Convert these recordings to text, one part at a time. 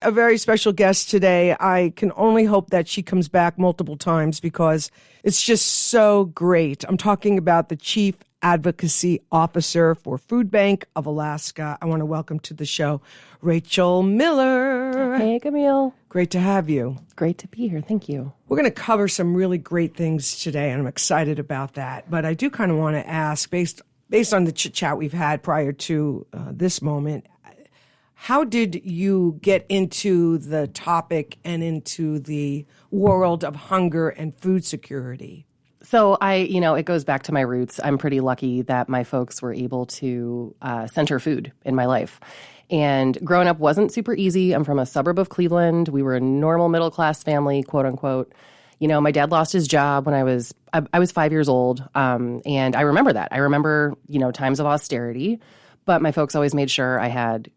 A very special guest today. I can only hope that she comes back multiple times because it's just so great. I'm talking about the Chief Advocacy Officer for Food Bank of Alaska. I want to welcome to the show Rachael Miller. Hey, Camille. Great to have you. Great to be here. Thank you. We're going to cover some really great things today, and I'm excited about that. But I do kind of want to ask, based on the chit-chat we've had prior to this moment, how did you get into the topic and into the world of hunger and food security? So it goes back to my roots. I'm pretty lucky that my folks were able to center food in my life. And growing up wasn't super easy. I'm from a suburb of Cleveland. We were a normal middle-class family, quote unquote. My dad lost his job when I was 5 years old. And I remember that. I remember, times of austerity. But my folks always made sure I had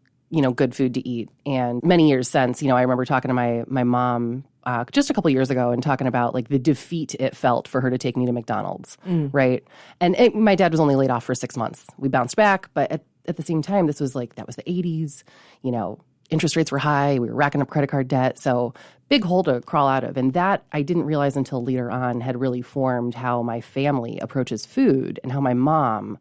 good food to eat. And many years since, I remember talking to my mom just a couple years ago and talking about like the defeat it felt for her to take me to McDonald's, right? And my dad was only laid off for 6 months. We bounced back, but at the same time, that was the 80s, interest rates were high. We were racking up credit card debt. So big hole to crawl out of. And that I didn't realize until later on had really formed how my family approaches food and how my mom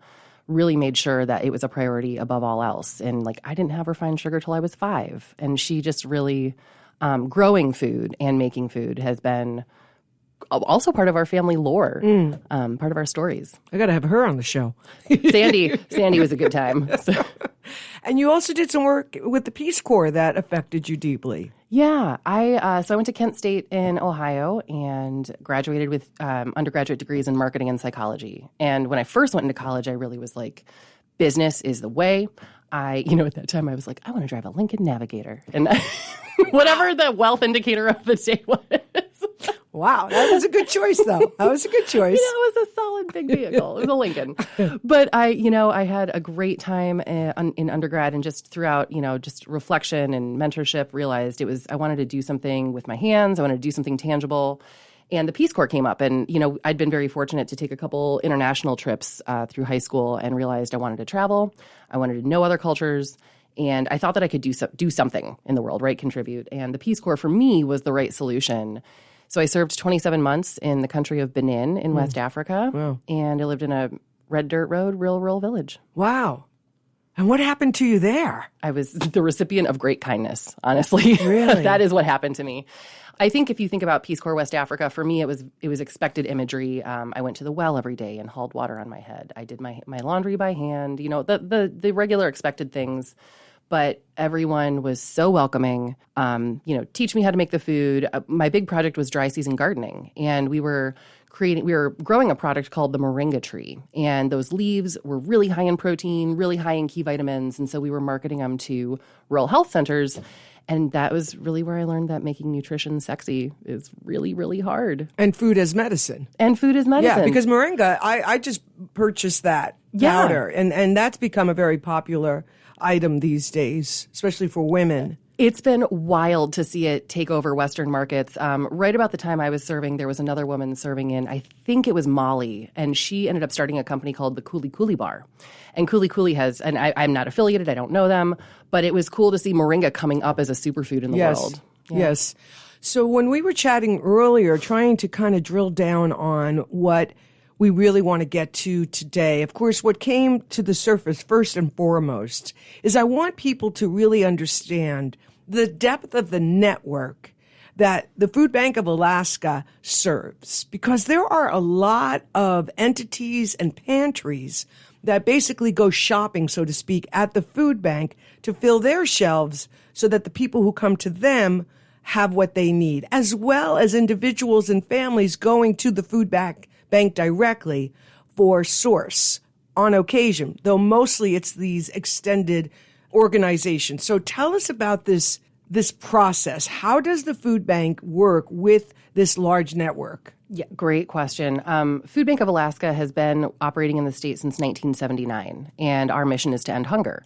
really made sure that it was a priority above all else. And I didn't have refined sugar till I was 5. And she just really, growing food and making food has been also part of our family lore, part of our stories. I got to have her on the show. Sandy was a good time. So. And you also did some work with the Peace Corps that affected you deeply. Yeah, I went to Kent State in Ohio and graduated with undergraduate degrees in marketing and psychology. And when I first went into college, I really was like, business is the way. At that time I was like, I want to drive a Lincoln Navigator. And whatever the wealth indicator of the day was. Wow, that was a good choice, though. That was a good choice. It was a solid big vehicle. It was a Lincoln. But I had a great time in undergrad and just throughout, just reflection and mentorship, realized I wanted to do something with my hands. I wanted to do something tangible. And the Peace Corps came up. And, I'd been very fortunate to take a couple international trips through high school and realized I wanted to travel. I wanted to know other cultures. And I thought that I could do something in the world, right? Contribute. And the Peace Corps for me was the right solution. So I served 27 months in the country of Benin in West Africa. Wow. And I lived in a red dirt road, rural village. Wow. And what happened to you there? I was the recipient of great kindness, honestly. Really? That is what happened to me. I think if you think about Peace Corps West Africa, for me it was expected imagery. I went to the well every day and hauled water on my head. I did my laundry by hand, the regular expected things. But everyone was so welcoming, teach me how to make the food. My big project was dry season gardening. And we were growing a product called the moringa tree. And those leaves were really high in protein, really high in key vitamins. And so we were marketing them to rural health centers. And that was really where I learned that making nutrition sexy is really, really hard. And food as medicine. Yeah, because moringa, I just purchased that powder. And that's become a very popular item these days, especially for women. It's been wild to see it take over Western markets. Right about the time I was serving, there was another woman serving in, I think it was Mali, and she ended up starting a company called the Kuli Kuli Bar. And Kuli Kuli has, and I'm not affiliated, I don't know them, but it was cool to see moringa coming up as a superfood in the world. Yeah. Yes. So when we were chatting earlier, trying to kind of drill down on what we really want to get to today. Of course, what came to the surface first and foremost is I want people to really understand the depth of the network that the Food Bank of Alaska serves, because there are a lot of entities and pantries that basically go shopping, so to speak, at the food bank to fill their shelves so that the people who come to them have what they need, as well as individuals and families going to the food bank directly for source on occasion, though mostly it's these extended organizations. So tell us about this process. How does the food bank work with this large network? Yeah, great question. Food Bank of Alaska has been operating in the state since 1979, and our mission is to end hunger.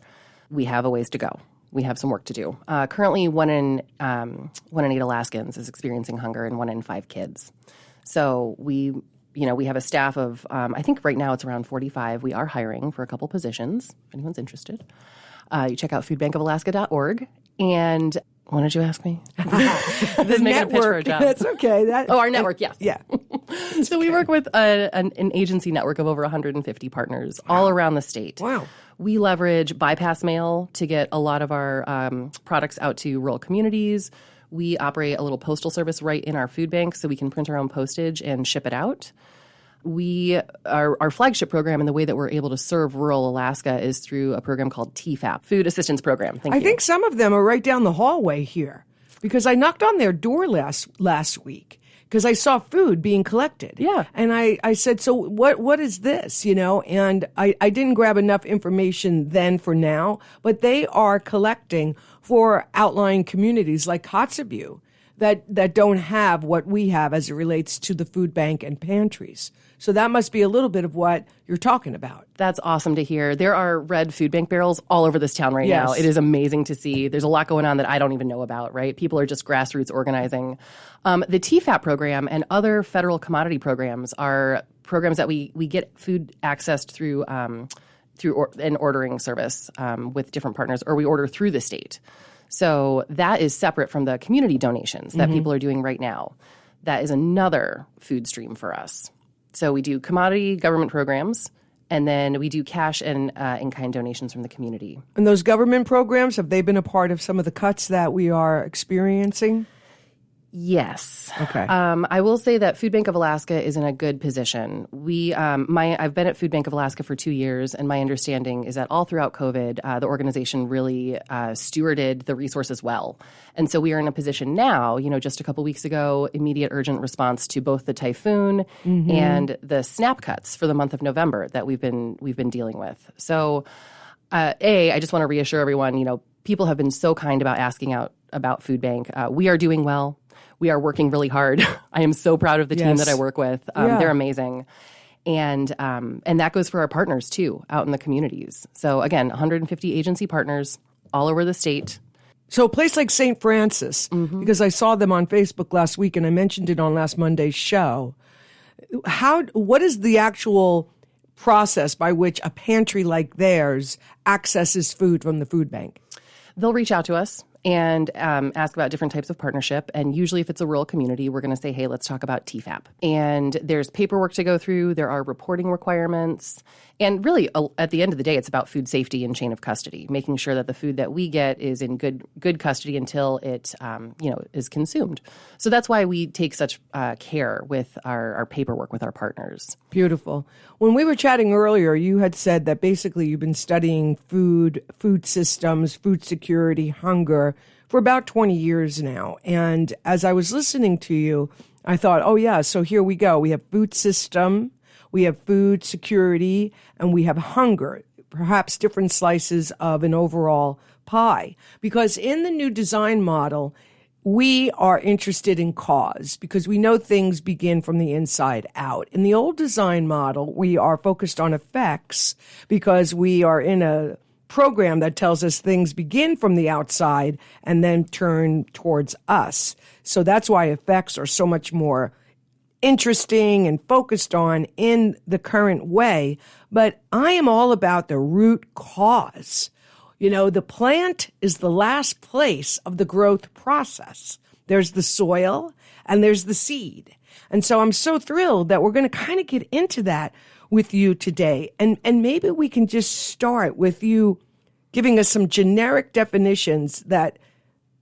We have a ways to go. We have some work to do. Currently, one in 8 Alaskans is experiencing hunger, and 1 in 5 kids. So we have a staff of, I think right now it's around 45. We are hiring for a couple positions, if anyone's interested. You check out foodbankofalaska.org. And What did you ask me? The Making a pitch for a network. job. That's okay. Our network, yes. Yeah. So we work with an agency network of over 150 partners all around the state. Wow. We leverage bypass mail to get a lot of our products out to rural communities. We operate a little postal service right in our food bank so we can print our own postage and ship it out. Our flagship program and the way that we're able to serve rural Alaska is through a program called TFAP, Food Assistance Program. I think some of them are right down the hallway here because I knocked on their door last week because I saw food being collected. Yeah. And I said, so what is this, And I didn't grab enough information then for now, but they are collecting for outlying communities like Kotzebue that don't have what we have as it relates to the food bank and pantries. So that must be a little bit of what you're talking about. That's awesome to hear. There are red food bank barrels all over this town right now. It is amazing to see. There's a lot going on that I don't even know about, right? People are just grassroots organizing. The TFAP program and other federal commodity programs are programs that we get food accessed through an ordering service with different partners, or we order through the state. So that is separate from the community donations that people are doing right now. That is another food stream for us. So we do commodity government programs, and then we do cash and in-kind donations from the community. And those government programs, have they been a part of some of the cuts that we are experiencing? Yes. Okay. I will say that Food Bank of Alaska is in a good position. I've been at Food Bank of Alaska for 2 years, and my understanding is that all throughout COVID, the organization really stewarded the resources well. And so we are in a position now, just a couple weeks ago, immediate urgent response to both the typhoon and the SNAP cuts for the month of November that we've been dealing with. So, I just want to reassure everyone, people have been so kind about asking out about Food Bank. We are doing well. We are working really hard. I am so proud of the team that I work with. They're amazing. And that goes for our partners, too, out in the communities. So, again, 150 agency partners all over the state. So a place like St. Francis, because I saw them on Facebook last week and I mentioned it on last Monday's show. What is the actual process by which a pantry like theirs accesses food from the food bank? They'll reach out to us and ask about different types of partnership. And usually if it's a rural community, we're going to say, hey, let's talk about TFAP. And there's paperwork to go through. There are reporting requirements. And really, at the end of the day, it's about food safety and chain of custody, making sure that the food that we get is in good custody until it is consumed. So that's why we take such care with our paperwork with our partners. Beautiful. When we were chatting earlier, you had said that basically you've been studying food systems, food security, hunger for about 20 years now. And as I was listening to you, I thought, oh, yeah, so here we go. We have food system, we have food security, and we have hunger, perhaps different slices of an overall pie. Because in the new design model, we are interested in cause because we know things begin from the inside out. In the old design model, we are focused on effects because we are in a program that tells us things begin from the outside and then turn towards us. So that's why effects are so much more interesting and focused on in the current way. But I am all about the root cause. The plant is the last place of the growth process. There's the soil and there's the seed. And so I'm so thrilled that we're going to kind of get into that with you today. And maybe we can just start with you giving us some generic definitions that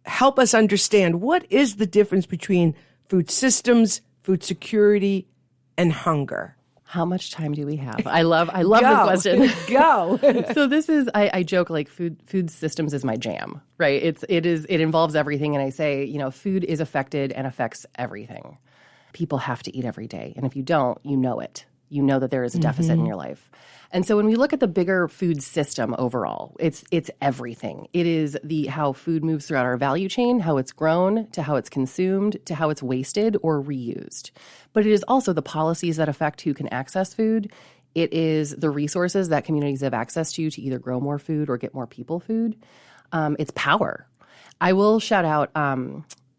help us understand what is the difference between food systems, food security, and hunger. How much time do we have? I love this question. Go. So this is, I joke like food systems is my jam, right? It involves everything. And I say, food is affected and affects everything. People have to eat every day. And if you don't, you know it. You know that there is a deficit in your life. And so when we look at the bigger food system overall, it's everything. It is how food moves throughout our value chain, how it's grown, to how it's consumed, to how it's wasted or reused. But it is also the policies that affect who can access food. It is the resources that communities have access to either grow more food or get more people food. It's power. I will shout out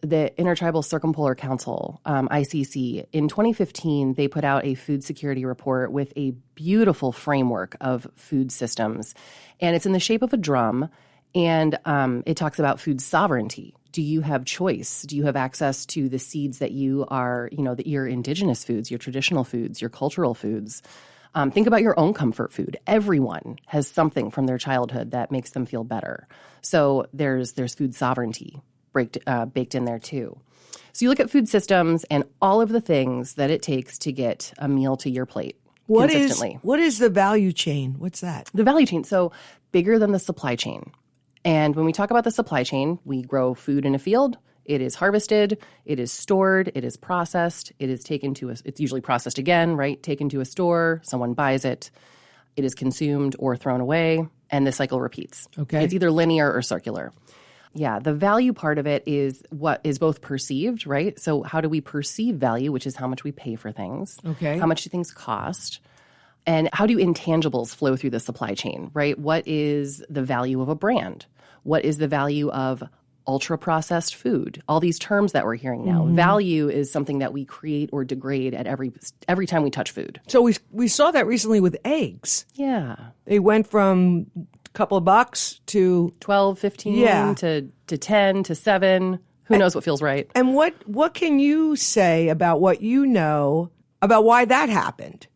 the Intertribal Circumpolar Council, ICC. In 2015, they put out a food security report with a beautiful framework of food systems. And it's in the shape of a drum, and it talks about food sovereignty. Do you have choice? Do you have access to the seeds that you are, your indigenous foods, your traditional foods, your cultural foods? Think about your own comfort food. Everyone has something from their childhood that makes them feel better. So there's food sovereignty baked in there too. So you look at food systems and all of the things that it takes to get a meal to your plate consistently. What is the value chain? What's that? The value chain, so bigger than the supply chain. And when we talk about the supply chain, we grow food in a field. It is harvested, it is stored, it is processed, it is it's usually processed again, right? Taken to a store, someone buys it, it is consumed or thrown away, and the cycle repeats. Okay. It's either linear or circular. Yeah, the value part of it is what is both perceived, right? So how do we perceive value, which is how much we pay for things? Okay. How much do things cost? And how do intangibles flow through the supply chain, right? What is the value of a brand? What is the value of ultra-processed food? All these terms that we're hearing now. Mm-hmm. Value is something that we create or degrade at every time we touch food. So we saw that recently with eggs. Yeah. They went from a couple of bucks to 12, 15 to 10 to 7. Who knows what feels right? And what can you say about what you know about why that happened?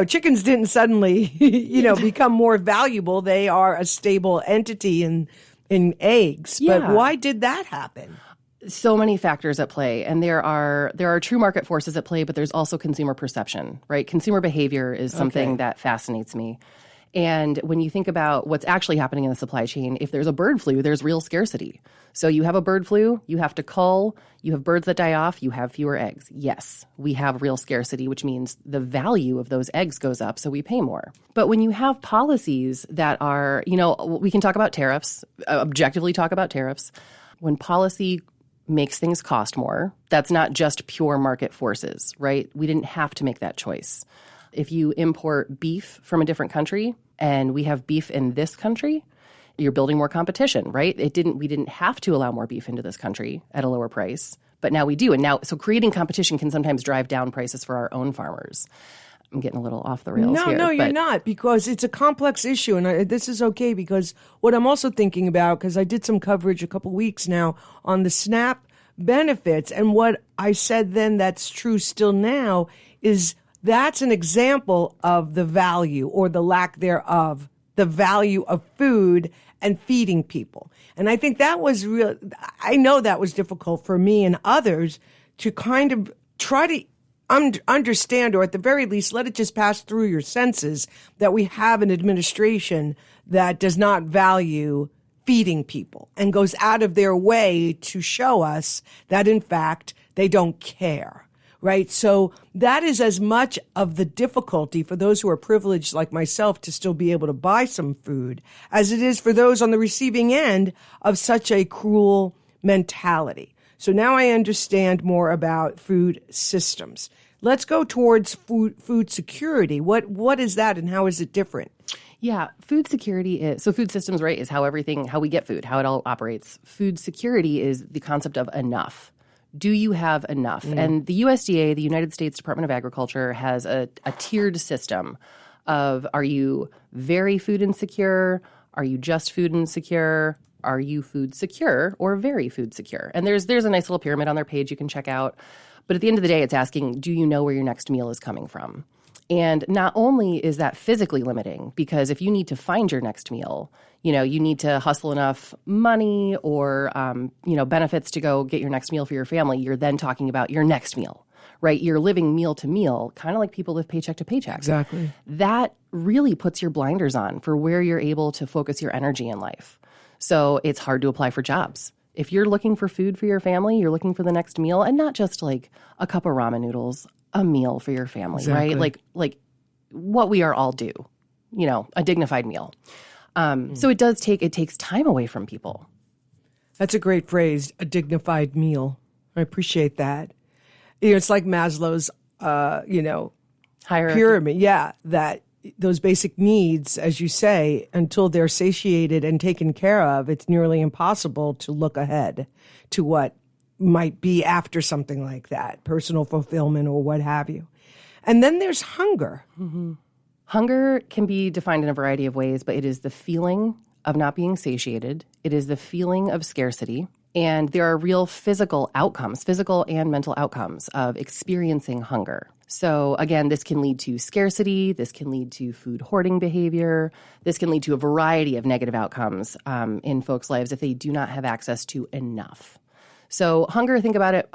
Chickens didn't suddenly, become more valuable. They are a stable entity in eggs. Yeah. But why did that happen? So many factors at play, and there are true market forces at play, but there's also consumer perception, right? Consumer behavior is something that fascinates me. And when you think about what's actually happening in the supply chain, if there's a bird flu, there's real scarcity. So you have a bird flu, you have to cull, you have birds that die off, you have fewer eggs. Yes, we have real scarcity, which means the value of those eggs goes up, so we pay more. But when you have policies that are, we can talk about tariffs, objectively talk about tariffs. When policy makes things cost more, that's not just pure market forces, right? We didn't have to make that choice. If you import beef from a different country and we have beef in this country, you're building more competition, right? We didn't have to allow more beef into this country at a lower price, but now we do. And now, so creating competition can sometimes drive down prices for our own farmers. I'm getting a little off the rails here. No, you're not, because it's a complex issue. And this is okay, because what I'm also thinking about, because I did some coverage a couple weeks now on the SNAP benefits, and what I said then that's true still now is that's an example of the value or the lack thereof, the value of food and feeding people. And I think that was real. I know that was difficult for me and others to kind of try to understand, or at the very least, let it just pass through your senses that we have an administration that does not value feeding people and goes out of their way to show us that, in fact, they don't care. Right. So that is as much of the difficulty for those who are privileged like myself to still be able to buy some food as it is for those on the receiving end of such a cruel mentality. So now I understand more about food systems. Let's go towards food security. What is that and how is it different? Yeah, food security is, so food systems, right, is how we get food, how it all operates. Food security is the concept of enough. Do you have enough? And the USDA, the United States Department of Agriculture, has a tiered system of, are you very food insecure? Are you just food insecure? Are you food secure or very food secure? And there's a nice little pyramid on their page you can check out. But at the end of the day, it's asking, do you know where your next meal is coming from? And not only is that physically limiting, because if you need to find your next meal, you need to hustle enough money or, benefits to go get your next meal for your family. You're then talking about your next meal, right? You're living meal to meal, kind of like people live paycheck to paycheck. Exactly. That really puts your blinders on for where you're able to focus your energy in life. So it's hard to apply for jobs. If you're looking for food for your family, you're looking for the next meal, and not just like a cup of ramen noodles, a meal for your family, exactly. Right? Like what we are all due, a dignified meal. So it takes time away from people. That's a great phrase, a dignified meal. I appreciate that. It's like Maslow's, hierarchy. Pyramid. Yeah, that those basic needs, as you say, until they're satiated and taken care of, it's nearly impossible to look ahead to what might be after something like that, personal fulfillment or what have you. And then there's hunger. Mm-hmm. Hunger can be defined in a variety of ways, but it is the feeling of not being satiated. It is the feeling of scarcity. And there are real physical outcomes, physical and mental outcomes of experiencing hunger. So again, this can lead to scarcity. This can lead to food hoarding behavior. This can lead to a variety of negative outcomes in folks' lives if they do not have access to enough. So hunger, think about it,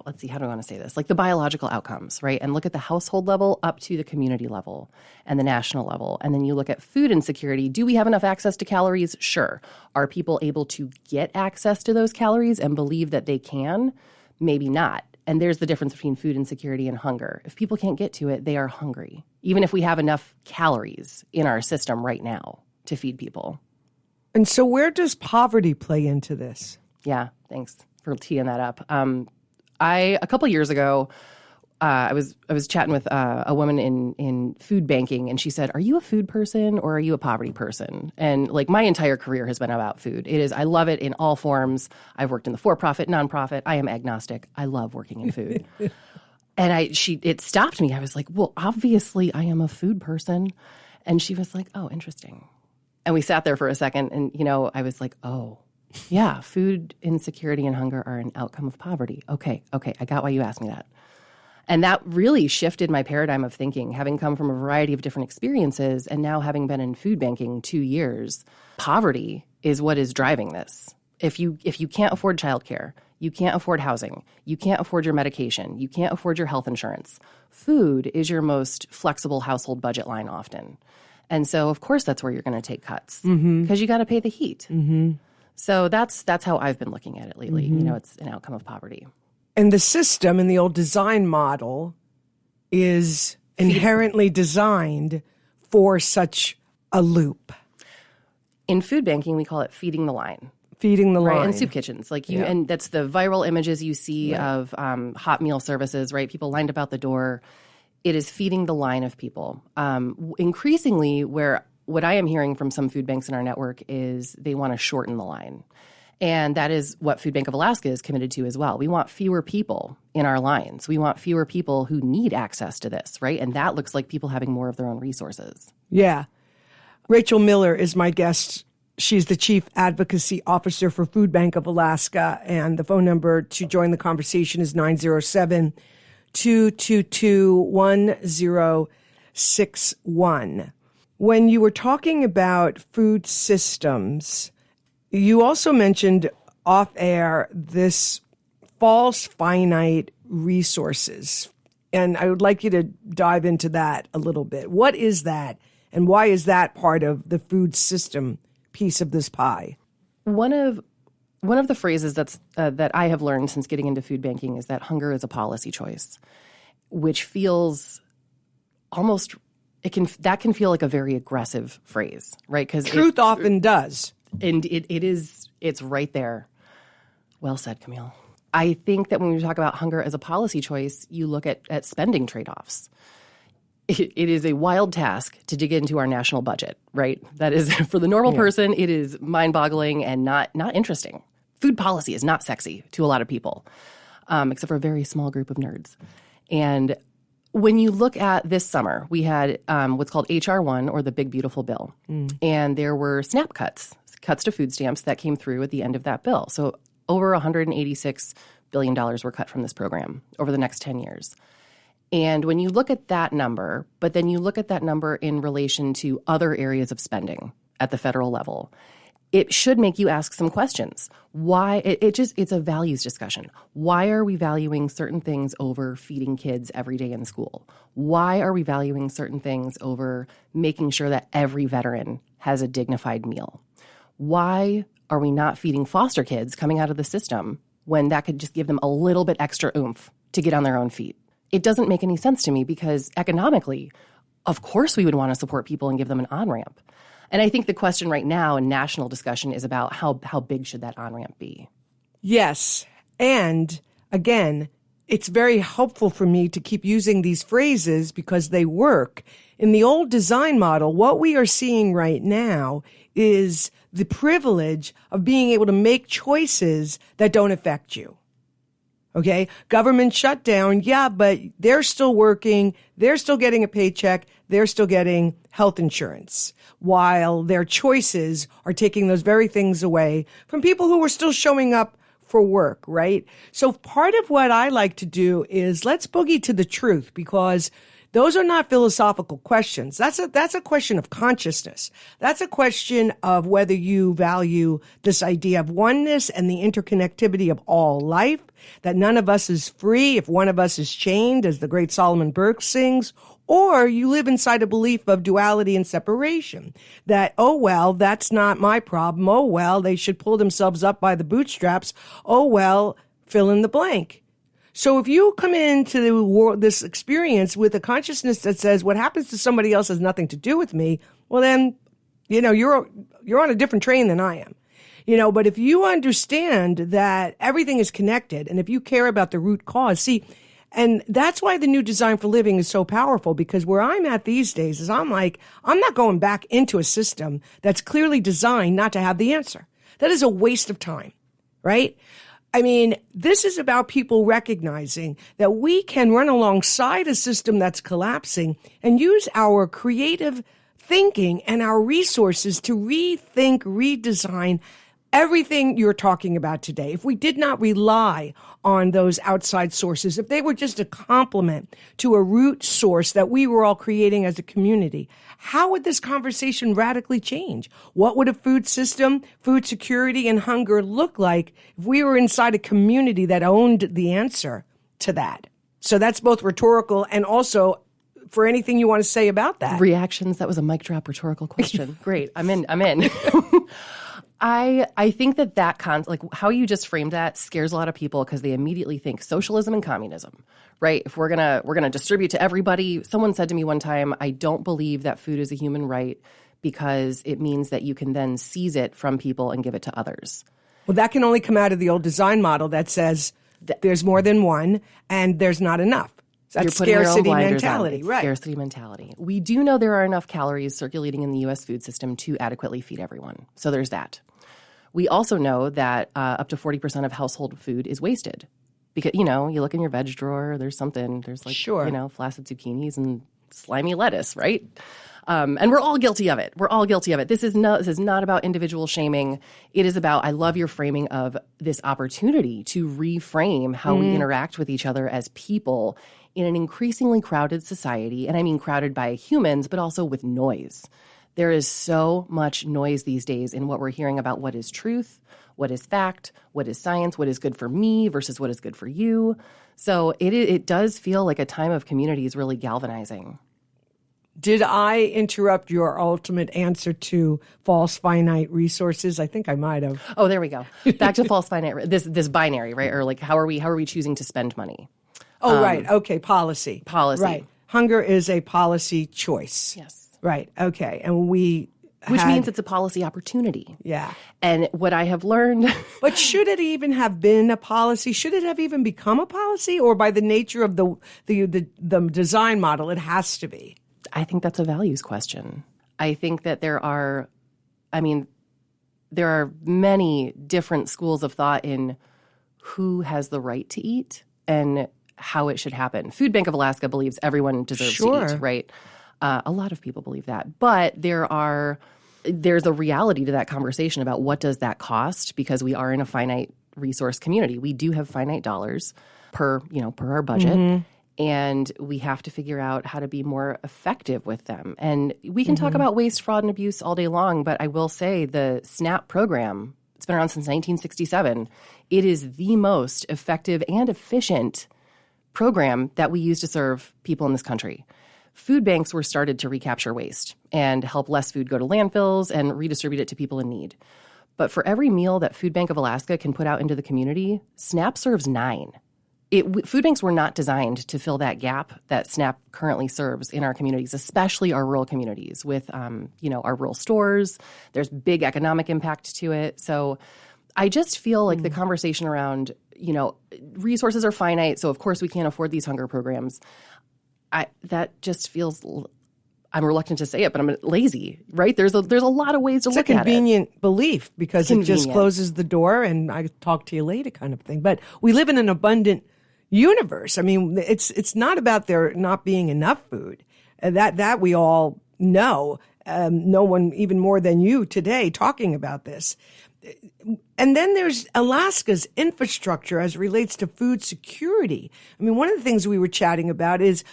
let's see, how do I want to say this? Like the biological outcomes, right? And look at the household level up to the community level and the national level. And then you look at food insecurity. Do we have enough access to calories? Sure. Are people able to get access to those calories and believe that they can? Maybe not. And there's the difference between food insecurity and hunger. If people can't get to it, they are hungry, even if we have enough calories in our system right now to feed people. And so where does poverty play into this? Yeah, thanks for teeing that up. A couple years ago, I was chatting with a woman in food banking, and she said, "Are you a food person or are you a poverty person?" And like my entire career has been about food. I love it in all forms. I've worked in the for-profit, nonprofit. I am agnostic. I love working in food. And it stopped me. I was like, "Well, obviously I am a food person." And she was like, "Oh, interesting." And we sat there for a second, and I was like, "Oh. Yeah, food insecurity and hunger are an outcome of poverty. Okay, I got why you asked me that." And that really shifted my paradigm of thinking, having come from a variety of different experiences and now having been in food banking 2 years. Poverty is what is driving this. If you can't afford childcare, you can't afford housing, you can't afford your medication, you can't afford your health insurance, food is your most flexible household budget line often. And so, of course, that's where you're going to take cuts because you got to pay the heat. Mm-hmm. So that's how I've been looking at it lately. Mm-hmm. It's an outcome of poverty. And the system in the old design model is inherently designed for such a loop. In food banking, we call it feeding the line. Feeding the line. Right, and soup kitchens. And that's the viral images you see of hot meal services, right? People lined up out the door. It is feeding the line of people. Increasingly, what I am hearing from some food banks in our network is they want to shorten the line. And that is what Food Bank of Alaska is committed to as well. We want fewer people in our lines. We want fewer people who need access to this, right? And that looks like people having more of their own resources. Yeah. Rachael Miller is my guest. She's the Chief Advocacy Officer for Food Bank of Alaska. And the phone number to join the conversation is 907-222-1061. When you were talking about food systems, you also mentioned off air this false finite resources. And I would like you to dive into that a little bit. What is that? And why is that part of the food system piece of this pie? One of the phrases that I have learned since getting into food banking is that hunger is a policy choice, which feels almost that can feel like a very aggressive phrase, right? Because truth often does. And it's right there. Well said, Camille. I think that when we talk about hunger as a policy choice, you look at spending trade-offs. It is a wild task to dig into our national budget, right? That is, for the normal person, it is mind-boggling and not interesting. Food policy is not sexy to a lot of people, except for a very small group of nerds. And when you look at this summer, we had what's called HR1, or the Big Beautiful Bill. And there were SNAP cuts to food stamps that came through at the end of that bill. So over $186 billion were cut from this program over the next 10 years. And when you look at that number, but then you look at that number in relation to other areas of spending at the federal level, it should make you ask some questions. Why? It's a values discussion. Why are we valuing certain things over feeding kids every day in school? Why are we valuing certain things over making sure that every veteran has a dignified meal? Why are we not feeding foster kids coming out of the system when that could just give them a little bit extra oomph to get on their own feet? It doesn't make any sense to me because economically, of course we would want to support people and give them an on-ramp. And I think the question right now in national discussion is about how big should that on-ramp be? Yes. And again, it's very helpful for me to keep using these phrases because they work. In the old design model, what we are seeing right now is the privilege of being able to make choices that don't affect you. Okay. Government shutdown. Yeah, but they're still working. They're still getting a paycheck. They're still getting health insurance, while their choices are taking those very things away from people who are still showing up for work, right? So part of what I like to do is let's boogie to the truth, because those are not philosophical questions. That's a question of consciousness. That's a question of whether you value this idea of oneness and the interconnectivity of all life, that none of us is free if one of us is chained, as the great Solomon Burke sings, or you live inside a belief of duality and separation, that, oh, well, that's not my problem. Oh, well, they should pull themselves up by the bootstraps. Oh, well, fill in the blank. So if you come into the world, this experience with a consciousness that says what happens to somebody else has nothing to do with me, well, then, you're on a different train than I am. But if you understand that everything is connected, and if you care about the root cause, and that's why the new design for living is so powerful, because where I'm at these days is I'm not going back into a system that's clearly designed not to have the answer. That is a waste of time, right? I mean, this is about people recognizing that we can run alongside a system that's collapsing and use our creative thinking and our resources to rethink, redesign everything you're talking about today. If we did not rely on those outside sources, if they were just a complement to a root source that we were all creating as a community, how would this conversation radically change? What would a food system, food security, and hunger look like if we were inside a community that owned the answer to that? So that's both rhetorical and also for anything you want to say about that. Reactions. That was a mic drop rhetorical question. Great. I'm in. I think that like how you just framed that scares a lot of people, because they immediately think socialism and communism, right? If we're gonna distribute to everybody. Someone said to me one time, I don't believe that food is a human right, because it means that you can then seize it from people and give it to others. Well, that can only come out of the old design model that says there's more than one and there's not enough. That's scarcity mentality, right? Scarcity mentality. We do know there are enough calories circulating in the U.S. food system to adequately feed everyone. So there's that. We also know that up to 40% of household food is wasted. Because, you look in your veg drawer, there's something, there's flaccid zucchinis and slimy lettuce, right? And we're all guilty of it. This is not about individual shaming. It is about, I love your framing of this opportunity to reframe how we interact with each other as people in an increasingly crowded society. And I mean crowded by humans, but also with noise. There is so much noise these days in what we're hearing about what is truth, what is fact, what is science, what is good for me versus what is good for you. So it does feel like a time of community is really galvanizing. Did I interrupt your ultimate answer to false finite resources? I think I might have. Oh, there we go. Back to false finite. This binary, right? Or like how are we choosing to spend money? Oh, right. Okay. Policy. Right. Hunger is a policy choice. Yes. Right. Okay. And which means it's a policy opportunity. Yeah. And what I have learned. But should it even have been a policy? Should it have even become a policy? Or by the nature of the design model, it has to be? I think that's a values question. I think that there are many different schools of thought in who has the right to eat and how it should happen. Food Bank of Alaska believes everyone deserves to eat, right? A lot of people believe that. But there's a reality to that conversation about what does that cost, because we are in a finite resource community. We do have finite dollars per our budget. Mm-hmm. And we have to figure out how to be more effective with them. And we can talk about waste, fraud, and abuse all day long, but I will say the SNAP program, it's been around since 1967. It is the most effective and efficient program that we use to serve people in this country. Food banks were started to recapture waste and help less food go to landfills and redistribute it to people in need. But for every meal that Food Bank of Alaska can put out into the community, SNAP serves 9. Food banks were not designed to fill that gap that SNAP currently serves in our communities, especially our rural communities with, our rural stores. There's big economic impact to it. So I just feel like the conversation around, resources are finite, so of course we can't afford these hunger programs. That just feels I'm reluctant to say it, but I'm lazy, right? There's a lot of ways to look at it. It's a convenient belief because it just convenient. closes the door and I talk to you later kind of thing. But we live in an abundant universe. I mean, it's not about there not being enough food. That we all know. No one even more than you today talking about this. And then there's Alaska's infrastructure as it relates to food security. I mean, one of the things we were chatting about is,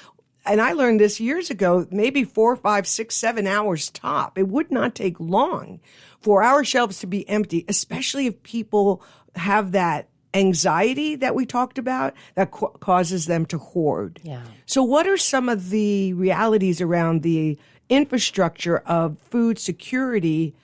and I learned this years ago, maybe 4, 5, 6, 7 hours top. It would not take long for our shelves to be empty, especially if people have that anxiety that we talked about that causes them to hoard. Yeah. So what are some of the realities around the infrastructure of food security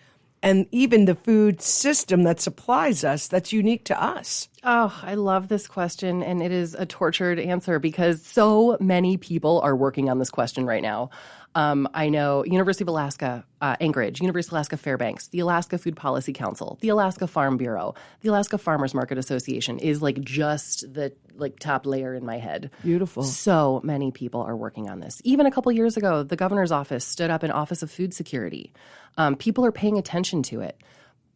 and even the food system that supplies us that's unique to us? Oh, I love this question, and it is a tortured answer because so many people are working on this question right now. I know University of Alaska, Anchorage, University of Alaska Fairbanks, the Alaska Food Policy Council, the Alaska Farm Bureau, the Alaska Farmers Market Association is like just the top layer in my head. Beautiful. So many people are working on this. Even a couple years ago, the governor's office stood up an Office of Food Security. People are paying attention to it.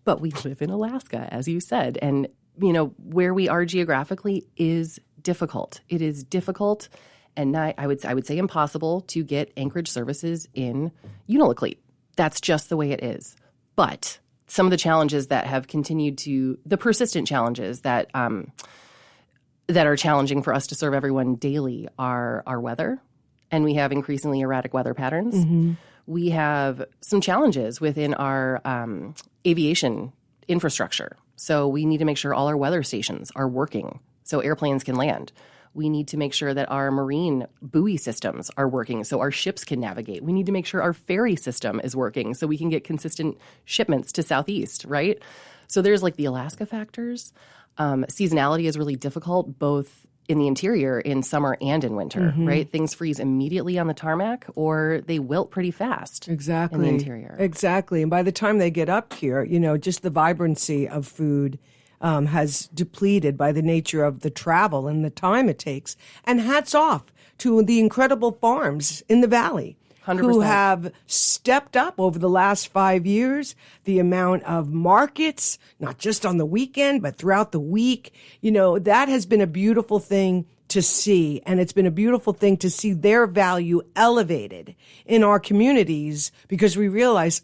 But we live in Alaska, as you said, and where we are geographically is difficult. It is difficult. And I would say impossible to get Anchorage services in Unalakleet. That's just the way it is. But some of the challenges that have continued the persistent challenges that are challenging for us to serve everyone daily are our weather, and we have increasingly erratic weather patterns. Mm-hmm. We have some challenges within our aviation infrastructure. So we need to make sure all our weather stations are working so airplanes can land. We need to make sure that our marine buoy systems are working so our ships can navigate. We need to make sure our ferry system is working so we can get consistent shipments to Southeast, right? So there's the Alaska factors. Seasonality is really difficult both in the interior in summer and in winter, mm-hmm. right? Things freeze immediately on the tarmac or they wilt pretty fast exactly. in the interior. Exactly. And by the time they get up here, just the vibrancy of food has depleted by the nature of the travel and the time it takes. And hats off to the incredible farms in the valley 100%. Who have stepped up over the last 5 years, the amount of markets, not just on the weekend, but throughout the week. That has been a beautiful thing to see. And it's been a beautiful thing to see their value elevated in our communities because we realize,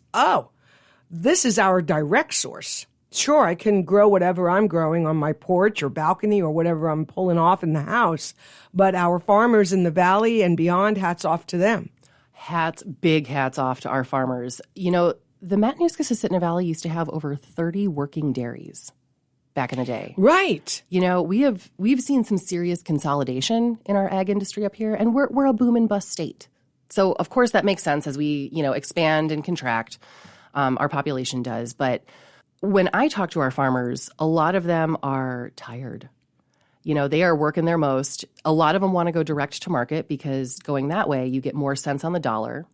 this is our direct source. Sure, I can grow whatever I'm growing on my porch or balcony or whatever I'm pulling off in the house, but our farmers in the valley and beyond, hats off to them. Big hats off to our farmers. The Matanuska-Susitna Valley used to have over 30 working dairies back in the day. Right. We've seen some serious consolidation in our ag industry up here, and we're a boom and bust state. So, of course, that makes sense as we, expand and contract. Our population does, but when I talk to our farmers, a lot of them are tired. They are working their most. A lot of them want to go direct to market because going that way, you get more cents on the dollar,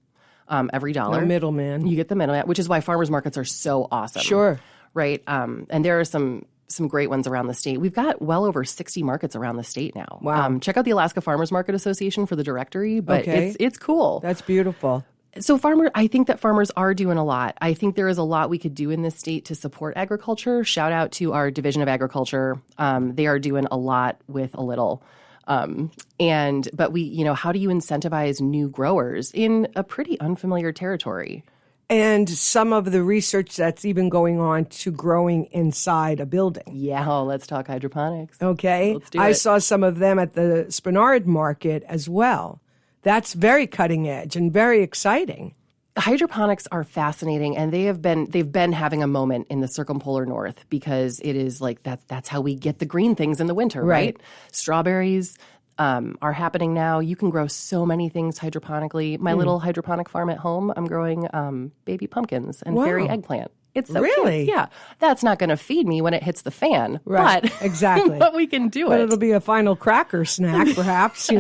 every dollar. No middleman. You get the middleman, which is why farmers markets are so awesome. Sure. Right? And there are some great ones around the state. We've got well over 60 markets around the state now. Wow. Check out the Alaska Farmers Market Association for the directory, but it's cool. That's beautiful. So I think that farmers are doing a lot. I think there is a lot we could do in this state to support agriculture. Shout out to our Division of Agriculture. They are doing a lot with a little. But we, how do you incentivize new growers in a pretty unfamiliar territory? And some of the research that's even going on to growing inside a building. Yeah, let's talk hydroponics. Okay. Let's do it. I saw some of them at the Spenard Market as well. That's very cutting edge and very exciting. Hydroponics are fascinating, and they've been having a moment in the circumpolar north because it is that's how we get the green things in the winter, right? Strawberries are happening now. You can grow so many things hydroponically. My little hydroponic farm at home, I'm growing baby pumpkins and fairy eggplant. It's so really? Cute. Yeah. That's not going to feed me when it hits the fan. Right. But, exactly. But we can do it. But it'll be a final cracker snack, perhaps, a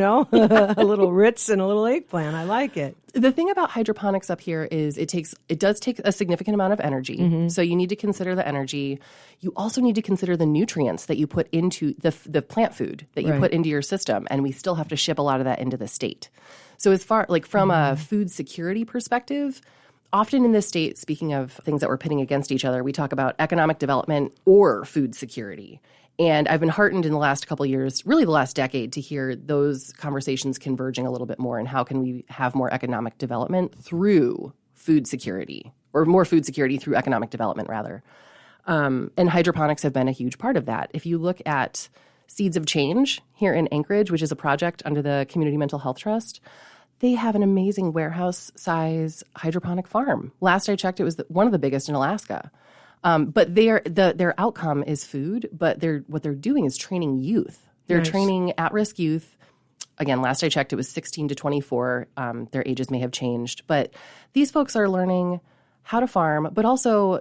little Ritz and a little eggplant. I like it. The thing about hydroponics up here is it does take a significant amount of energy. Mm-hmm. So you need to consider the energy. You also need to consider the nutrients that you put into the plant food that you put into your system. And we still have to ship a lot of that into the state. So as far like from a food security perspective, often in this state, speaking of things that we're pitting against each other, we talk about economic development or food security. And I've been heartened in the last couple of years, really the last decade, to hear those conversations converging a little bit more. And how can we have more economic development through food security, or more food security through economic development, rather. And hydroponics have been a huge part of that. If you look at Seeds of Change here in Anchorage, which is a project under the Community Mental Health Trust, they have an amazing warehouse-size hydroponic farm. Last I checked, it was one of the biggest in Alaska. But their outcome is food, but what they're doing is training youth. They're training at-risk youth. Again, last I checked, it was 16 to 24. Their ages may have changed. But these folks are learning how to farm, but also,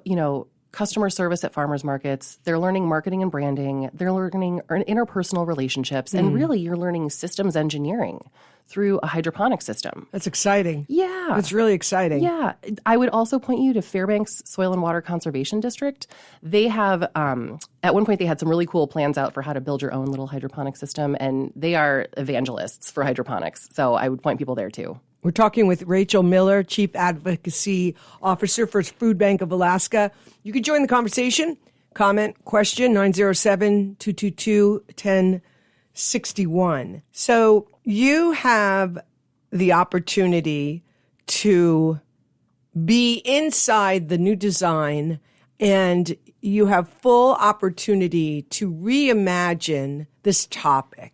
customer service at farmers markets. They're learning marketing and branding. They're learning interpersonal relationships. And really, you're learning systems engineering through a hydroponic system. That's exciting. Yeah. That's really exciting. Yeah. I would also point you to Fairbanks Soil and Water Conservation District. They have, at one point, they had some really cool plans out for how to build your own little hydroponic system, and they are evangelists for hydroponics. So I would point people there too. We're talking with Rachael Miller, Chief Advocacy Officer for Food Bank of Alaska. You can join the conversation. Comment, question, 907-222-1061. So you have the opportunity to be inside the new design, and you have full opportunity to reimagine this topic.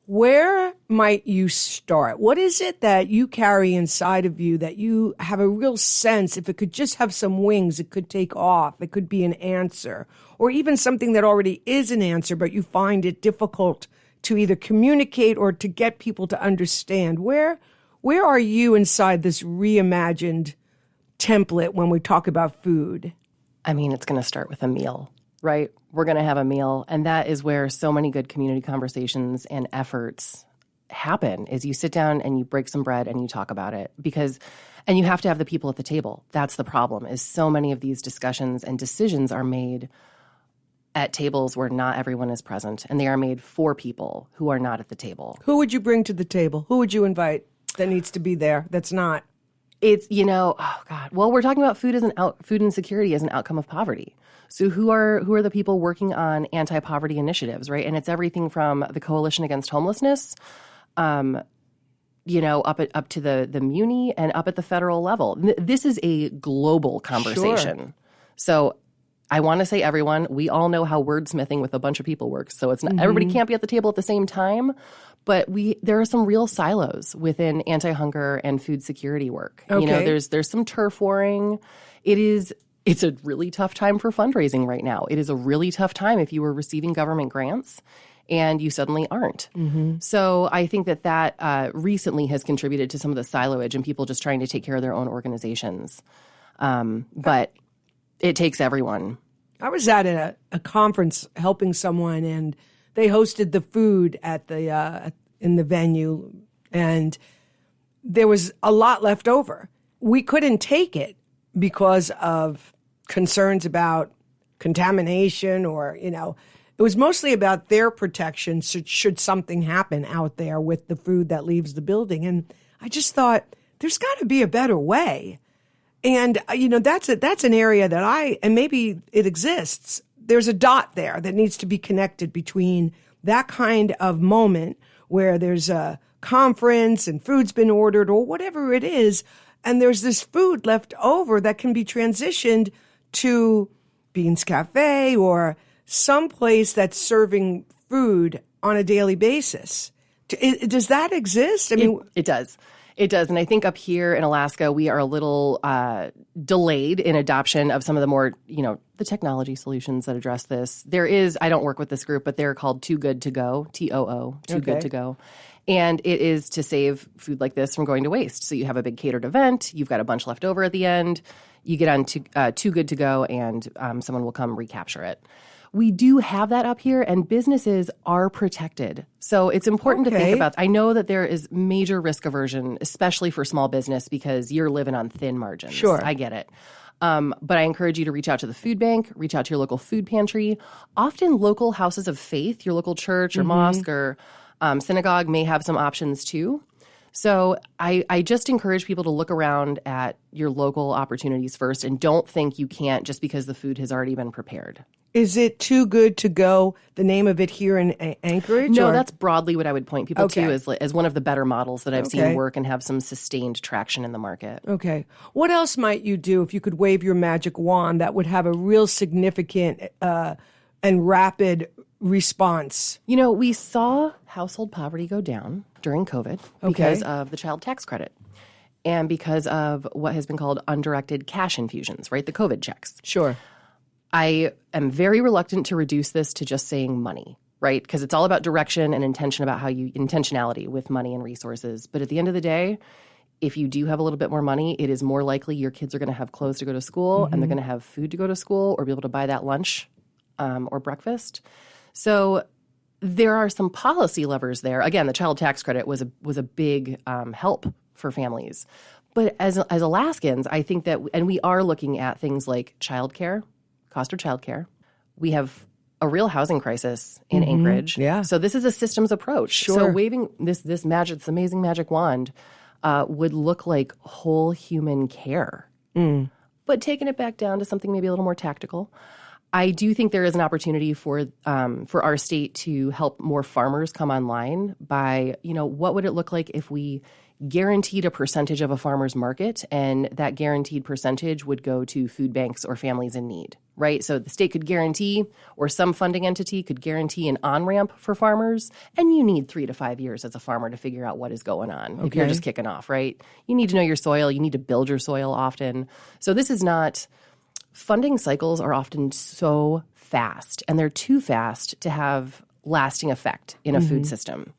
Where might you start? What is it that you carry inside of you that you have a real sense, if it could just have some wings, it could take off, it could be an answer, or even something that already is an answer, but you find it difficult to either communicate or to get people to understand? Where are you inside this reimagined template when we talk about food? I mean, it's going to start with a meal, right? We're going to have a meal, and that is where so many good community conversations and efforts happen, is you sit down and you break some bread and you talk about it, and you have to have the people at the table. That's the problem, is so many of these discussions and decisions are made at tables where not everyone is present, and they are made for people who are not at the table. Who would you bring to the table? Who would you invite that needs to be there that's not? It's, oh God. Well, we're talking about food insecurity as an outcome of poverty. So who are the people working on anti-poverty initiatives, right? And it's everything from the Coalition Against Homelessness, up to the Muni and up at the federal level. This is a global conversation. Sure. So I want to say everyone, we all know how wordsmithing with a bunch of people works. So it's not everybody can't be at the table at the same time, but there are some real silos within anti-hunger and food security work. Okay. There's some turf waring. It's a really tough time for fundraising right now. It is a really tough time if you were receiving government grants and you suddenly aren't. Mm-hmm. So I think that recently has contributed to some of the siloage and people just trying to take care of their own organizations. But it takes everyone. I was at a conference helping someone, and they hosted the food at in the venue, and there was a lot left over. We couldn't take it because of concerns about contamination, or it was mostly about their protection should something happen out there with the food that leaves the building. And I just thought, there's got to be a better way. And, that's an area that and maybe it exists. There's a dot there that needs to be connected between that kind of moment where there's a conference and food's been ordered or whatever it is, and there's this food left over that can be transitioned to Beans Cafe or someplace that's serving food on a daily basis. Does that exist? I mean, it does. It does. And I think up here in Alaska, we are a little delayed in adoption of some of the more, the technology solutions that address this. I don't work with this group, but they're called Too Good to Go, TOO, Too Good to Go. And it is to save food like this from going to waste. So you have a big catered event, you've got a bunch left over at the end, you get on Too Good to Go, and someone will come recapture it. We do have that up here, and businesses are protected. So it's important to think about. I know that there is major risk aversion, especially for small business, because you're living on thin margins. Sure. I get it. But I encourage you to reach out to the food bank, reach out to your local food pantry. Often local houses of faith, your local church or mosque or synagogue may have some options too. So I just encourage people to look around at your local opportunities first and don't think you can't just because the food has already been prepared. Is it Too Good to Go, the name of it here in Anchorage? No, or? that's broadly what I would point people to as one of the better models that I've seen work and have some sustained traction in the market. Okay. What else might you do if you could wave your magic wand that would have a real significant and rapid response? You know, we saw household poverty go down during COVID because of the child tax credit and because of what has been called undirected cash infusions, right? The COVID checks. Sure. I am very reluctant to reduce this to just saying money, right? Because it's all about direction and intentionality with money and resources. But at the end of the day, if you do have a little bit more money, it is more likely your kids are going to have clothes to go to school and they're going to have food to go to school or be able to buy that lunch or breakfast. So there are some policy levers there. Again, the child tax credit was a big help for families. But as Alaskans, I think that, and we are looking at things like childcare, cost of childcare. We have a real housing crisis in Anchorage. Yeah. So this is a systems approach. Sure. So waving this amazing magic wand would look like whole human care. But taking it back down to something maybe a little more tactical. I do think there is an opportunity for our state to help more farmers come online by, what would it look like if we guaranteed a percentage of a farmer's market, and that guaranteed percentage would go to food banks or families in need, right? So the state could guarantee, or some funding entity could guarantee an on-ramp for farmers, and you need 3 to 5 years as a farmer to figure out what is going on if you're just kicking off, right? You need to know your soil. You need to build your soil often. So this is not – funding cycles are often so fast, and they're too fast to have lasting effect in a food system.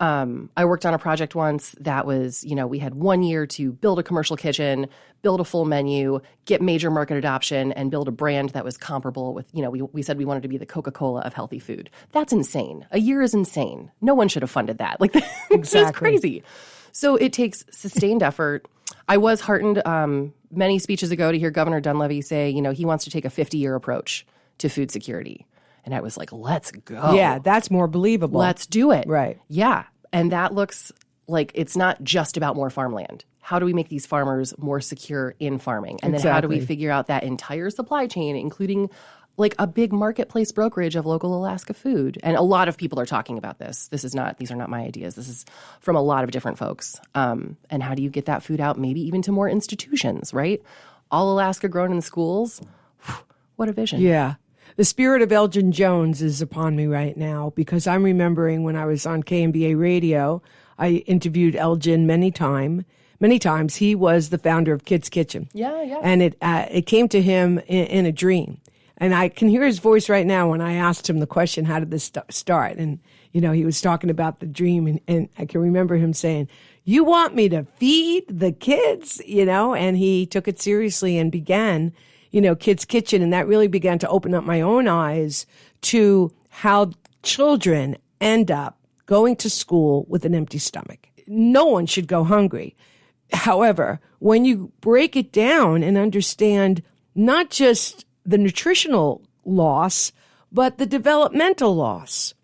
I worked on a project once that was, we had 1 year to build a commercial kitchen, build a full menu, get major market adoption, and build a brand that was comparable with, we said we wanted to be the Coca-Cola of healthy food. That's insane. A year is insane. No one should have funded that. Like, that's crazy. So it takes sustained effort. I was heartened many speeches ago to hear Governor Dunleavy say, he wants to take a 50-year approach to food security. And I was like, let's go. Yeah, that's more believable. Let's do it. Right. Yeah. And that looks like it's not just about more farmland. How do we make these farmers more secure in farming? And then how do we figure out that entire supply chain, including like a big marketplace brokerage of local Alaska food? And a lot of people are talking about this. These are not my ideas. This is from a lot of different folks. And how do you get that food out maybe even to more institutions, right? All Alaska grown in schools. What a vision. Yeah. The spirit of Elgin Jones is upon me right now because I'm remembering when I was on KMBA radio, I interviewed Elgin many times. He was the founder of Kids Kitchen. Yeah. And it came to him in a dream. And I can hear his voice right now when I asked him the question, how did this start? And, he was talking about the dream. And I can remember him saying, you want me to feed the kids? And he took it seriously and began Kids Kitchen. And that really began to open up my own eyes to how children end up going to school with an empty stomach. No one should go hungry. However, when you break it down and understand not just the nutritional loss, but the developmental loss,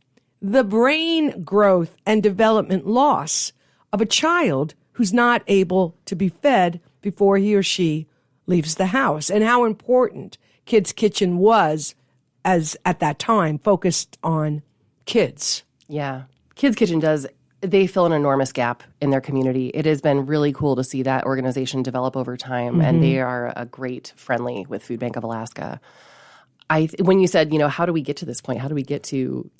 the brain growth and development loss of a child who's not able to be fed before he or she leaves the house, and how important Kids Kitchen was as at that time focused on kids. Yeah. Kids Kitchen they fill an enormous gap in their community. It has been really cool to see that organization develop over time, and they are a great friendly with Food Bank of Alaska. When you said, how do we get to this point? How do we get to,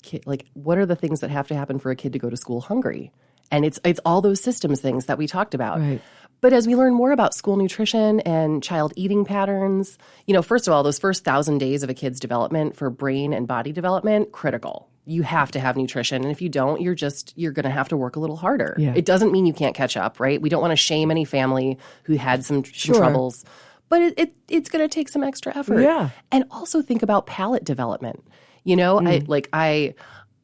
what are the things that have to happen for a kid to go to school hungry? And it's all those systems things that we talked about. Right. But as we learn more about school nutrition and child eating patterns, first of all, those first 1,000 days of a kid's development for brain and body development, critical. You have to have nutrition. And if you don't, you're going to have to work a little harder. Yeah. It doesn't mean you can't catch up, right? We don't want to shame any family who had some troubles. But it's going to take some extra effort. Yeah. And also think about palate development.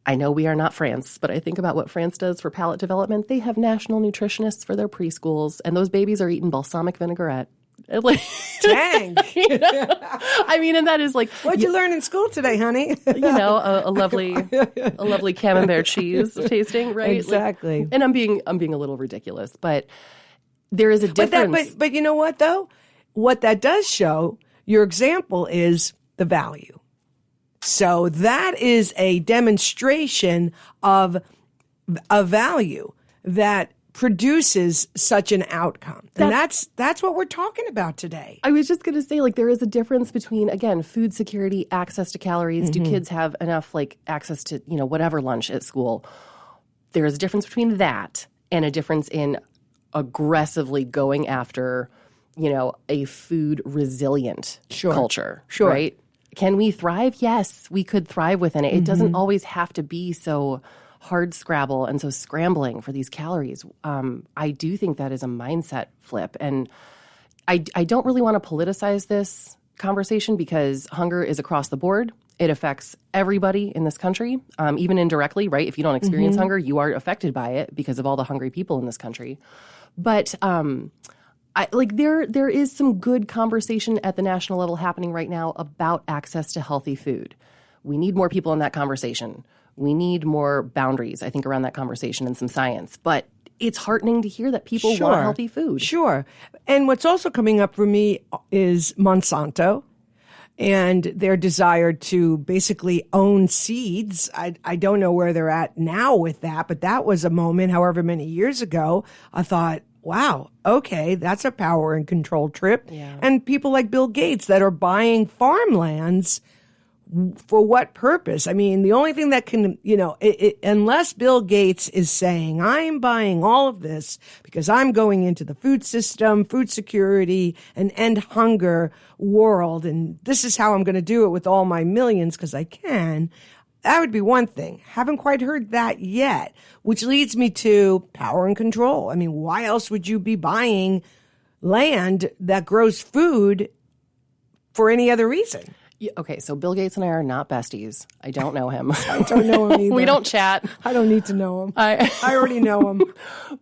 I know we are not France, but I think about what France does for palate development. They have national nutritionists for their preschools, and those babies are eating balsamic vinaigrette Like, Dang. I mean, and that is like, What'd you learn in school today, honey? a lovely camembert cheese tasting, right? Exactly. Like, and I'm being a little ridiculous, but there is a difference. But you know what, though? What that does show, your example is the value. So that is a demonstration of a value that produces such an outcome. And that's what we're talking about today. I was just going to say, like, there is a difference between, again, food security, access to calories. Do kids have enough, like, access to, whatever lunch at school? There is a difference between that and a difference in aggressively going after, a food resilient culture. Sure. Right? Can we thrive? Yes, we could thrive within it. It doesn't always have to be so hard scrabble and so scrambling for these calories. I do think that is a mindset flip. And I don't really want to politicize this conversation because hunger is across the board. It affects everybody in this country, even indirectly, right? If you don't experience hunger, you are affected by it because of all the hungry people in this country. But there is some good conversation at the national level happening right now about access to healthy food. We need more people in that conversation. We need more boundaries, I think, around that conversation and some science. But it's heartening to hear that people want healthy food. Sure. And what's also coming up for me is Monsanto and their desire to basically own seeds. I don't know where they're at now with that, but that was a moment, however many years ago, I thought, wow, okay, that's a power and control trip. Yeah. And people like Bill Gates that are buying farmlands. For what purpose? I mean, the only thing that can, unless Bill Gates is saying, I'm buying all of this because I'm going into the food system, food security, and end hunger world, and this is how I'm going to do it with all my millions because I can, that would be one thing. Haven't quite heard that yet, which leads me to power and control. I mean, why else would you be buying land that grows food for any other reason? Okay, so Bill Gates and I are not besties. I don't know him. I don't know him either. We don't chat. I don't need to know him. I already know him.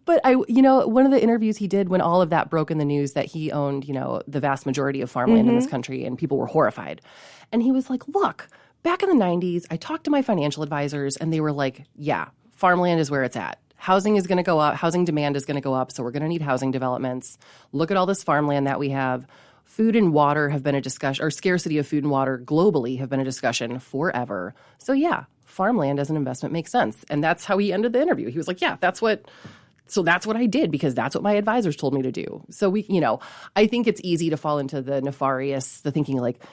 But one of the interviews he did when all of that broke in the news that he owned, the vast majority of farmland in this country, and people were horrified. And he was like, look, back in the 90s, I talked to my financial advisors and they were like, yeah, farmland is where it's at. Housing is going to go up. Housing demand is going to go up. So we're going to need housing developments. Look at all this farmland that we have. Food and water have been a discussion, or scarcity of food and water globally have been a discussion forever. So yeah, farmland as an investment makes sense. And that's how he ended the interview. He was like, yeah, that's what I did because that's what my advisors told me to do. So I think it's easy to fall into the nefarious, the thinking like,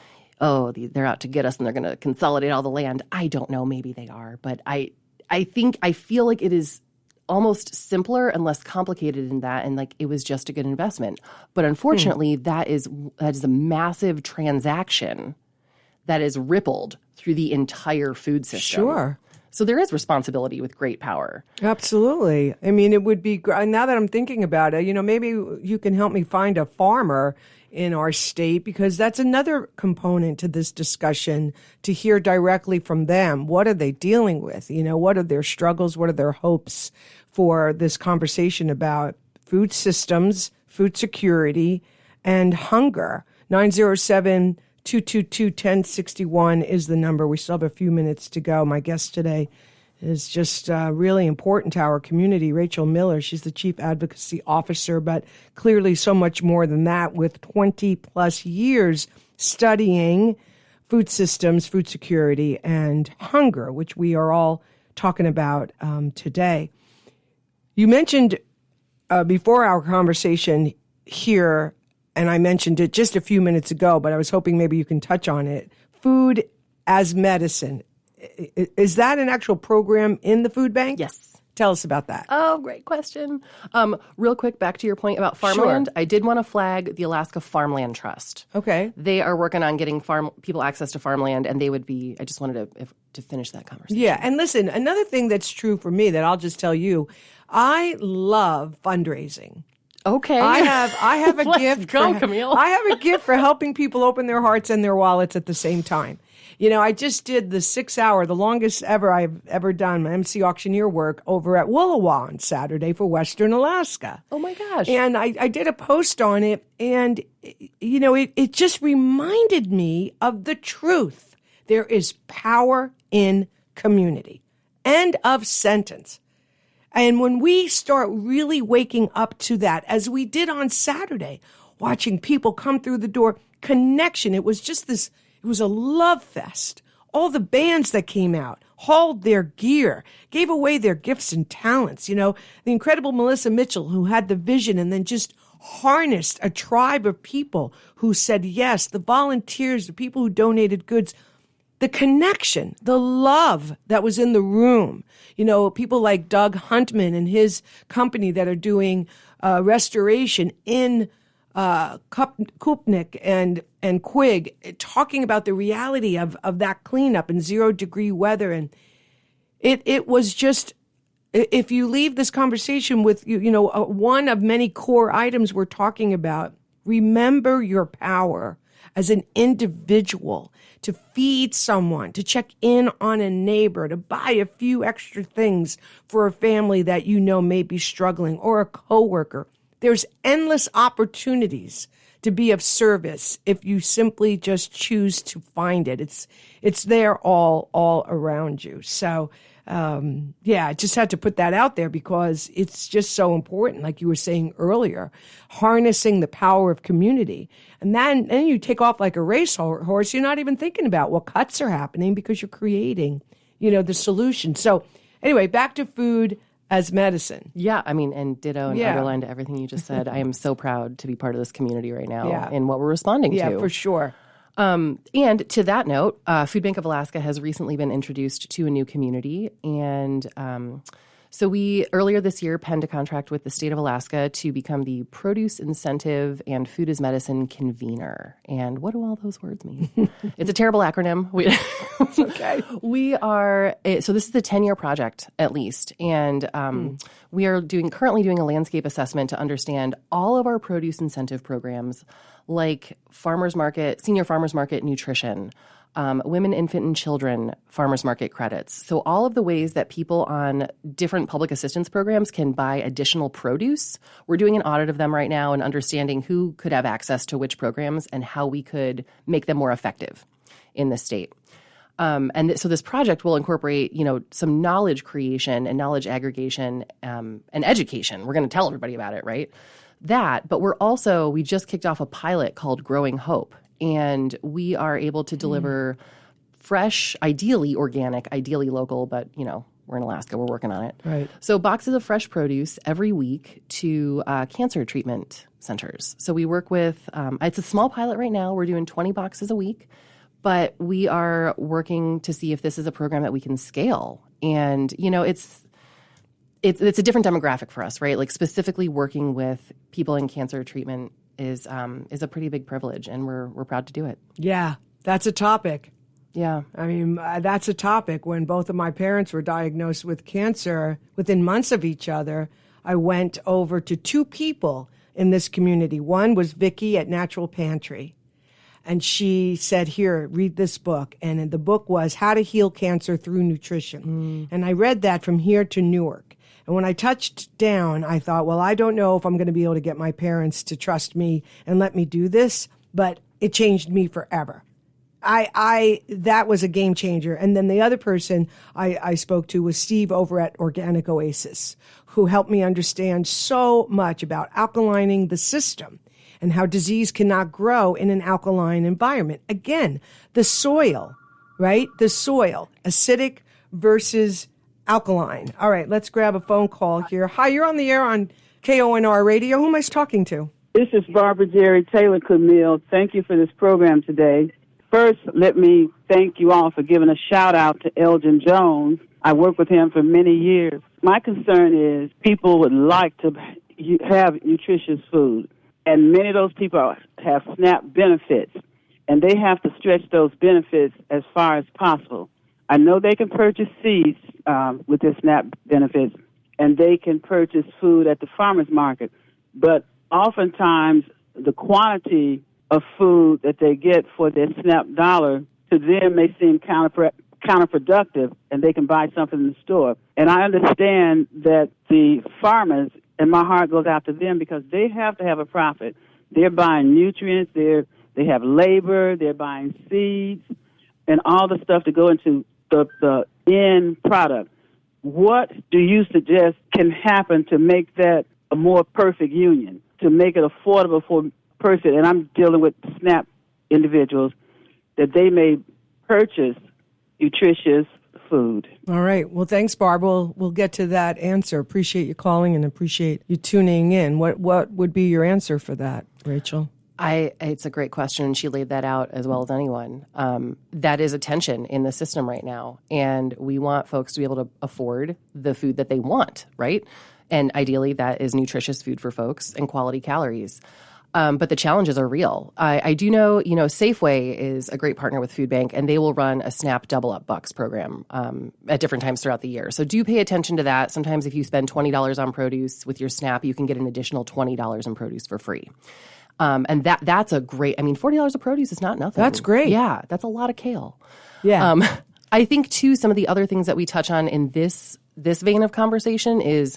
oh, they're out to get us and they're going to consolidate all the land. I don't know. Maybe they are. But I feel like it is almost simpler and less complicated in that, and like it was just a good investment. But unfortunately, that is a massive transaction that is rippled through the entire food system. Sure. So there is responsibility with great power. Absolutely. I mean, it would be now that I'm thinking about it, maybe you can help me find a farmer in our state, because that's another component to this discussion, to hear directly from them. What are they dealing with? What are their struggles? What are their hopes for this conversation about food systems, food security, and hunger? 907-222-1061 is the number. We still have a few minutes to go. My guest today is just really important to our community, Rachael Miller. She's the Chief Advocacy Officer, but clearly so much more than that, with 20 plus years studying food systems, food security, and hunger, which we are all talking about today. You mentioned before our conversation here, and I mentioned it just a few minutes ago, but I was hoping maybe you can touch on it, food as medicine. Is that an actual program in the food bank? Yes. Tell us about that. Oh, great question. Real quick, back to your point about farmland. Sure. I did want to flag the Alaska Farmland Trust. Okay. They are working on getting people access to farmland, and they would be, I just wanted to finish that conversation. Yeah, and listen, another thing that's true for me that I'll just tell you, I love fundraising. Okay. I have a Let's gift. go, Camille. I have a gift for helping people open their hearts and their wallets at the same time. You know, I just did the 6-hour, the longest ever I've ever done, my MC auctioneer work over at Willowa on Saturday for Western Alaska. Oh my gosh. And I did a post on it, and, you know, it just reminded me of the truth. There is power in community. End of sentence. And when we start really waking up to that, as we did on Saturday, watching people come through the door, connection, it was just this, it was a love fest. All the bands that came out hauled their gear, gave away their gifts and talents. You know, the incredible Melissa Mitchell, who had the vision and then just harnessed a tribe of people who said yes, the volunteers, the people who donated goods, the connection, the love that was in the room. You know, people like Doug Huntman and his company that are doing restoration in Kupnik and Quig, talking about the reality of that cleanup in 0-degree weather. And it was just, if you leave this conversation with, one of many core items we're talking about, remember your power as an individual, to feed someone, to check in on a neighbor, to buy a few extra things for a family that you know may be struggling, or a coworker. There's endless opportunities to be of service if you simply just choose to find it. It's there all around you. So, I just had to put that out there because it's just so important, like you were saying earlier, harnessing the power of community. And then you take off like a racehorse. You're not even thinking about what cuts are happening because you're creating, the solution. So anyway, back to food as medicine. Yeah, I mean, and ditto and underline to everything you just said. I am so proud to be part of this community right now and what we're responding to. Yeah, for sure. And to that note, Food Bank of Alaska has recently been introduced to a new community. And so we, earlier this year, penned a contract with the state of Alaska to become the Produce Incentive and Food as Medicine Convener. And what do all those words mean? It's a terrible acronym. It's okay. We are, so this is a 10-year project at least. And we are currently doing a landscape assessment to understand all of our produce incentive programs, like farmers market, senior farmers market nutrition, women, infant, and children farmers market credits. So all of the ways that people on different public assistance programs can buy additional produce. We're doing an audit of them right now and understanding who could have access to which programs and how we could make them more effective in the state. So this project will incorporate, some knowledge creation and knowledge aggregation and education. We're going to tell everybody about it, right? But we just kicked off a pilot called Growing Hope, and we are able to deliver fresh, ideally organic, ideally local, but, we're in Alaska, we're working on it. Right. So boxes of fresh produce every week to cancer treatment centers. So we work with, it's a small pilot right now, we're doing 20 boxes a week, but we are working to see if this is a program that we can scale. And, it's a different demographic for us, right? Like specifically working with people in cancer treatment is a pretty big privilege, and we're proud to do it. Yeah, that's a topic. Yeah. I mean, that's a topic. When both of my parents were diagnosed with cancer, within months of each other, I went over to 2 people in this community. One was Vicky at Natural Pantry. And she said, here, read this book. And the book was How to Heal Cancer Through Nutrition. And I read that from here to Newark. And when I touched down, I thought, well, I don't know if I'm going to be able to get my parents to trust me and let me do this, but it changed me forever. That was a game changer. And then the other person I spoke to was Steve over at Organic Oasis, who helped me understand so much about alkalining the system and how disease cannot grow in an alkaline environment. Again, the soil, right? The soil, acidic versus alkaline. All right, let's grab a phone call here. Hi, you're on the air on KONR Radio. Who am I talking to? This is Barbara Jerry Taylor Camille. Thank you for this program today. First, let me thank you all for giving a shout-out to Elgin Jones. I worked with him for many years. My concern is people would like to have nutritious food, and many of those people have SNAP benefits, and they have to stretch those benefits as far as possible. I know they can purchase seeds with their SNAP benefits, and they can purchase food at the farmer's market, but oftentimes the quantity of food that they get for their SNAP dollar to them may seem counterproductive, and they can buy something in the store. And I understand that the farmers, and my heart goes out to them because they have to have a profit. They're buying nutrients, they have labor, they're buying seeds, and all the stuff to go into the end product. What do you suggest can happen to make that a more perfect union, to make it affordable for a person, and I'm dealing with SNAP individuals, that they may purchase nutritious food? All right. Well, thanks, Barb. We'll get to that answer. Appreciate you calling and appreciate you tuning in. What would be your answer for that, Rachel? It's a great question. She laid that out as well as anyone. That is a tension in the system right now. And we want folks to be able to afford the food that they want, right? And ideally, that is nutritious food for folks and quality calories. But the challenges are real. I do know, Safeway is a great partner with Food Bank, and they will run a SNAP Double Up Bucks program at different times throughout the year. So do pay attention to that. Sometimes if you spend $20 on produce with your SNAP, you can get an additional $20 in produce for free. And that's a great, $40 of produce is not nothing. That's great. Yeah, that's a lot of kale. Yeah. I think, too, some of the other things that we touch on in this vein of conversation is,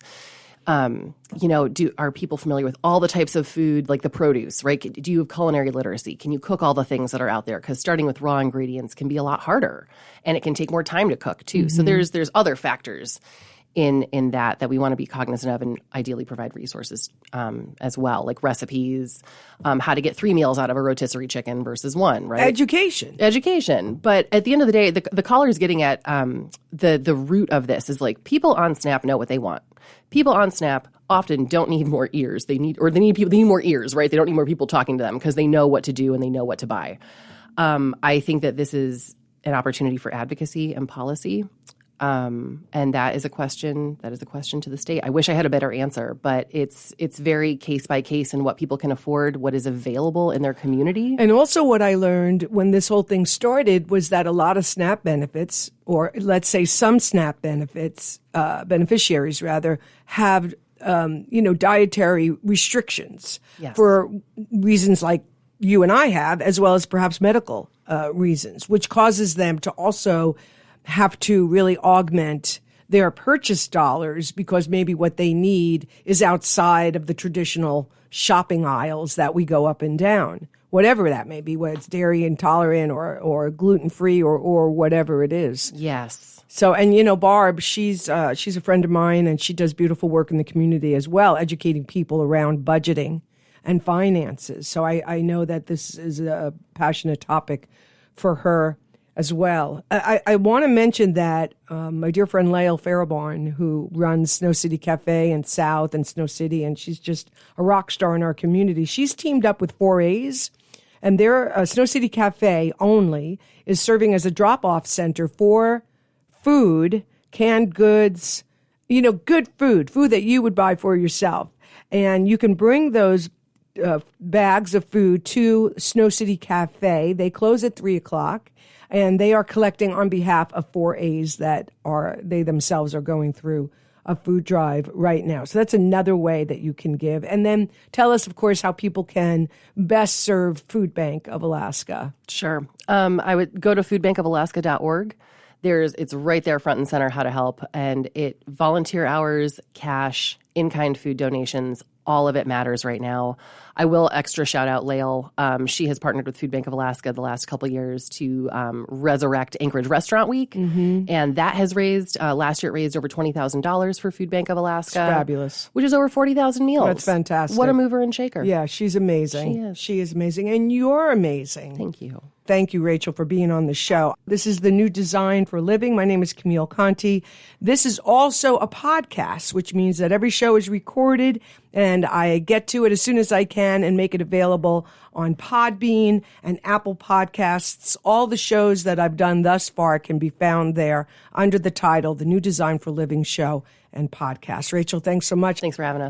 are people familiar with all the types of food, like the produce, right? Do you have culinary literacy? Can you cook all the things that are out there? Because starting with raw ingredients can be a lot harder, and it can take more time to cook, too. So there's other factors in that we want to be cognizant of and ideally provide resources as well, like recipes, how to get 3 meals out of a rotisserie chicken versus 1, right? Education. But at the end of the day, the caller is getting at the root of this is like people on SNAP know what they want. People on SNAP often don't need more ears. They need more ears, right? They don't need more people talking to them because they know what to do and they know what to buy. I think that this is an opportunity for advocacy and policy. And that is a question to the state. I wish I had a better answer, but it's very case by case in what people can afford, what is available in their community. And also what I learned when this whole thing started was that a lot of SNAP benefits, or let's say some SNAP benefits, beneficiaries rather, have, dietary restrictions for reasons like you and I have, as well as perhaps medical reasons, which causes them to also have to really augment their purchase dollars because maybe what they need is outside of the traditional shopping aisles that we go up and down, whatever that may be, whether it's dairy intolerant or gluten-free or whatever it is. Yes. So, and Barb, she's a friend of mine, and she does beautiful work in the community as well, educating people around budgeting and finances. So I know that this is a passionate topic for her as well. I want to mention that my dear friend Lael Faribawn, who runs Snow City Cafe in South and Snow City, and she's just a rock star in our community. She's teamed up with 4A's, and their Snow City Cafe only is serving as a drop-off center for food, canned goods, good food that you would buy for yourself. And you can bring those bags of food to Snow City Cafe. They close at 3:00. And they are collecting on behalf of 4A's that they themselves are going through a food drive right now. So that's another way that you can give. And then tell us, of course, how people can best serve Food Bank of Alaska. Sure. I would go to foodbankofalaska.org. It's right there front and center how to help. And volunteer hours, cash, in-kind food donations, all of it matters right now. I will extra shout out Lael. She has partnered with Food Bank of Alaska the last couple of years to resurrect Anchorage Restaurant Week. Mm-hmm. And that has last year it raised over $20,000 for Food Bank of Alaska. It's fabulous. Which is over 40,000 meals. That's fantastic. What a mover and shaker. Yeah, she's amazing. She is amazing. And you're amazing. Thank you. Thank you, Rachel, for being on the show. This is The New Design for Living. My name is Camille Conte. This is also a podcast, which means that every show is recorded and I get to it as soon as I can and make it available on Podbean and Apple Podcasts. All the shows that I've done thus far can be found there under the title, The New Design for Living Show and Podcast. Rachel, thanks so much. Thanks for having us.